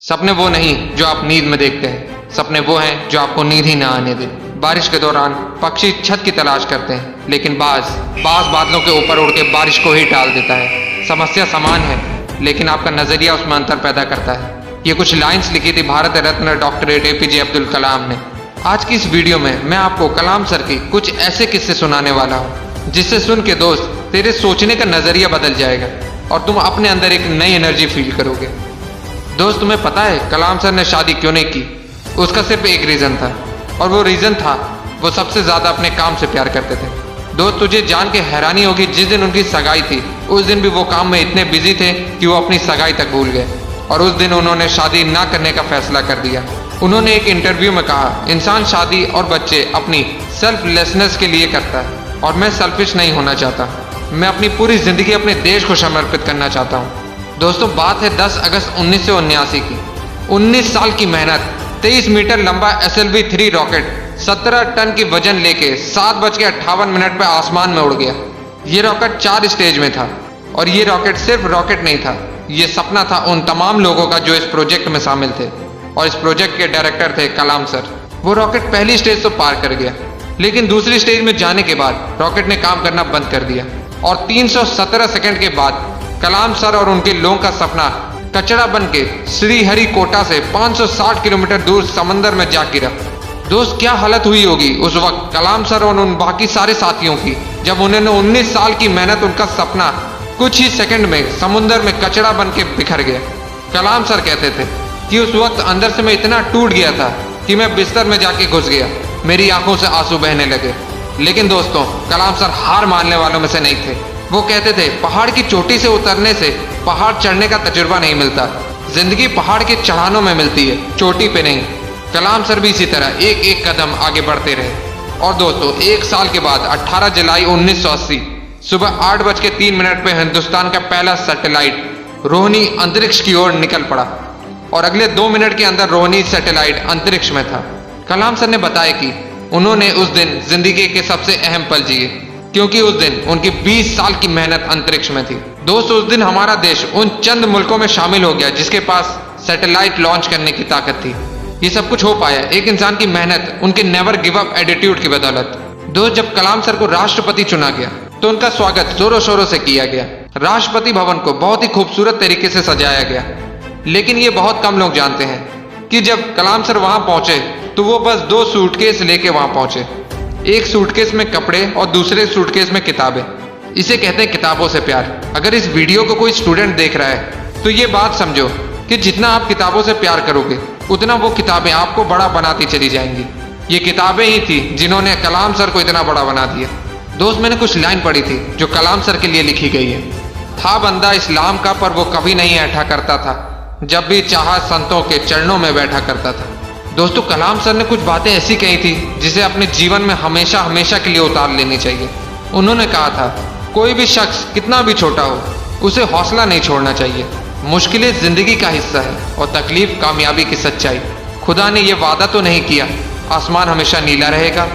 सपने वो नहीं जो आप नींद में देखते हैं, सपने वो हैं जो आपको नींद ही ना आने दें। बारिश के दौरान पक्षी छत की तलाश करते हैं, लेकिन बाज बादलों के ऊपर उड़ के बारिश को ही टाल देता है। समस्या समान है, लेकिन आपका नजरिया उसमें अंतर पैदा करता है। ये कुछ लाइंस लिखी थी भारत रत्न डॉक्टर APJ अब्दुल कलाम ने। आज की इस वीडियो में मैं आपको कलाम सर की कुछ ऐसे किस्से सुनाने वाला हूँ जिससे सुन के दोस्त तेरे सोचने का नजरिया बदल जाएगा और तुम अपने अंदर एक नई एनर्जी फील करोगे। दोस्त, तुम्हें पता है कलाम सर ने शादी क्यों नहीं की? उसका सिर्फ एक रीजन था, और वो रीजन था वो सबसे ज्यादा अपने काम से प्यार करते थे। दोस्त, तुझे जान के हैरानी होगी, जिस दिन उनकी सगाई थी उस दिन भी वो काम में इतने बिजी थे कि वो अपनी सगाई तक भूल गए, और उस दिन उन्होंने शादी ना करने का फैसला कर दिया। उन्होंने एक इंटरव्यू में कहा, इंसान शादी और बच्चे अपनी सेल्फलेसनेस के लिए करता है और मैं सेल्फिश नहीं होना चाहता। मैं अपनी पूरी जिंदगी अपने देश को समर्पित करना चाहता हूँ। दोस्तों, बात है 10 अगस्त 1979 की। 19 साल की मेहनत, 23 मीटर लंबा SLV-3 रॉकेट 17 टन की वजन लेके 7:58 पर आसमान में उड़ गया। ये रॉकेट 4 स्टेज में था, और ये रॉकेट सिर्फ रॉकेट नहीं था, ये सपना था उन तमाम लोगों का जो इस प्रोजेक्ट में शामिल थे, और इस प्रोजेक्ट के डायरेक्टर थे कलाम सर। वो रॉकेट पहली स्टेज तो पार कर गया, लेकिन दूसरी स्टेज में जाने के बाद रॉकेट ने काम करना बंद कर दिया, और 317 सेकंड के बाद कलाम सर और उनके लोगों का सपना कचरा बन के श्रीहरिकोटा से 560 किलोमीटर दूर समंदर में जा गिरा। दोस्त, क्या हालत हुई होगी उस वक्त कलाम सर और उन बाकी सारे साथियों की, जब उन्होंने 19 साल की मेहनत, उनका सपना कुछ ही सेकंड में समुद्र में कचरा बन के बिखर गया। कलाम सर कहते थे कि उस वक्त अंदर से मैं इतना टूट गया था कि मैं बिस्तर में जाके घुस गया, मेरी आंखों से आंसू बहने लगे। लेकिन दोस्तों, कलाम सर हार मानने वालों में से नहीं थे। वो कहते थे, पहाड़ की चोटी से उतरने से पहाड़ चढ़ने का तजुर्बा नहीं मिलता, जिंदगी पहाड़ के चढ़ानों में मिलती है, चोटी पे नहीं। कलाम सर भी इसी तरह एक एक कदम आगे बढ़ते रहे। और दोस्तों, एक साल के बाद 18 जुलाई 1980 सुबह 8:03 पे हिंदुस्तान का पहला सैटेलाइट रोहिणी अंतरिक्ष की ओर निकल पड़ा, और अगले 2 मिनट के अंदर रोहिणी सैटेलाइट अंतरिक्ष में था। कलाम सर ने बताया कि उन्होंने उस दिन जिंदगी के सबसे अहम पल जिए, क्योंकि उस दिन उनकी 20 साल की मेहनत अंतरिक्ष में थी। दोस्तों, उस दिन हमारा देश उन चंद मुल्कों में शामिल हो गया जिसके पास सैटेलाइट लॉन्च करने की ताकत थी। ये सब कुछ हो पाया एक इंसान की मेहनत, उनके नेवर गिव अप एटीट्यूड की बदौलत। दोस्त, जब कलाम सर को राष्ट्रपति चुना गया तो उनका स्वागत जोरों शोरों से किया गया। राष्ट्रपति भवन को बहुत ही खूबसूरत तरीके से सजाया गया, लेकिन ये बहुत कम लोग जानते हैं कि जब कलाम सर वहां पहुंचे तो वो बस 2 सूटकेस लेके वहां पहुंचे। एक सूटकेस में कपड़े और दूसरे सूटकेस में किताबें। इसे कहते हैं किताबों से प्यार। अगर इस वीडियो को कोई स्टूडेंट देख रहा है तो ये बात समझो कि जितना आप किताबों से प्यार करोगे उतना वो किताबें आपको बड़ा बनाती चली जाएंगी। ये किताबें ही थी जिन्होंने कलाम सर को इतना बड़ा बना दिया। दोस्त, मैंने कुछ लाइन पढ़ी थी जो कलाम सर के लिए लिखी गई है। था बंदा इस्लाम का पर वो कभी नहीं ऐठा करता था, जब भी चाहा संतों के चरणों में बैठा करता था। दोस्तों, कलाम सर ने कुछ बातें ऐसी कही थी जिसे अपने जीवन में हमेशा हमेशा के लिए उतार लेनी चाहिए। उन्होंने कहा था, कोई भी शख्स कितना भी छोटा हो उसे हौसला नहीं छोड़ना चाहिए। मुश्किलें जिंदगी का हिस्सा है और तकलीफ कामयाबी की सच्चाई। खुदा ने यह वादा तो नहीं किया आसमान हमेशा नीला रहेगा,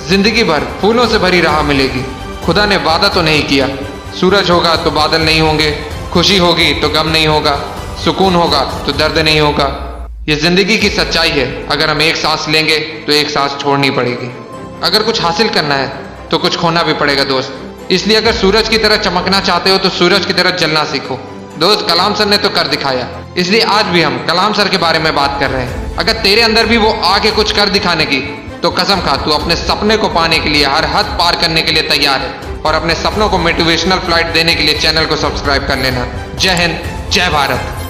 जिंदगी भर फूलों से भरी राह मिलेगी। खुदा ने वादा तो नहीं किया सूरज होगा तो बादल नहीं होंगे, खुशी होगी तो गम नहीं होगा, सुकून होगा तो दर्द नहीं होगा। ये जिंदगी की सच्चाई है। अगर हम एक सांस लेंगे तो एक सांस छोड़नी पड़ेगी। अगर कुछ हासिल करना है तो कुछ खोना भी पड़ेगा दोस्त। इसलिए अगर सूरज की तरह चमकना चाहते हो तो सूरज की तरह जलना सीखो। दोस्त, कलाम सर ने तो कर दिखाया, इसलिए आज भी हम कलाम सर के बारे में बात कर रहे हैं। अगर तेरे अंदर भी वो आके कुछ कर दिखाने की, तो कसम खा तू अपने सपने को पाने के लिए हर हद पार करने के लिए तैयार है। और अपने सपनों को मोटिवेशनल फ्लाइट देने के लिए चैनल को सब्सक्राइब कर लेना। जय हिंद, जय भारत।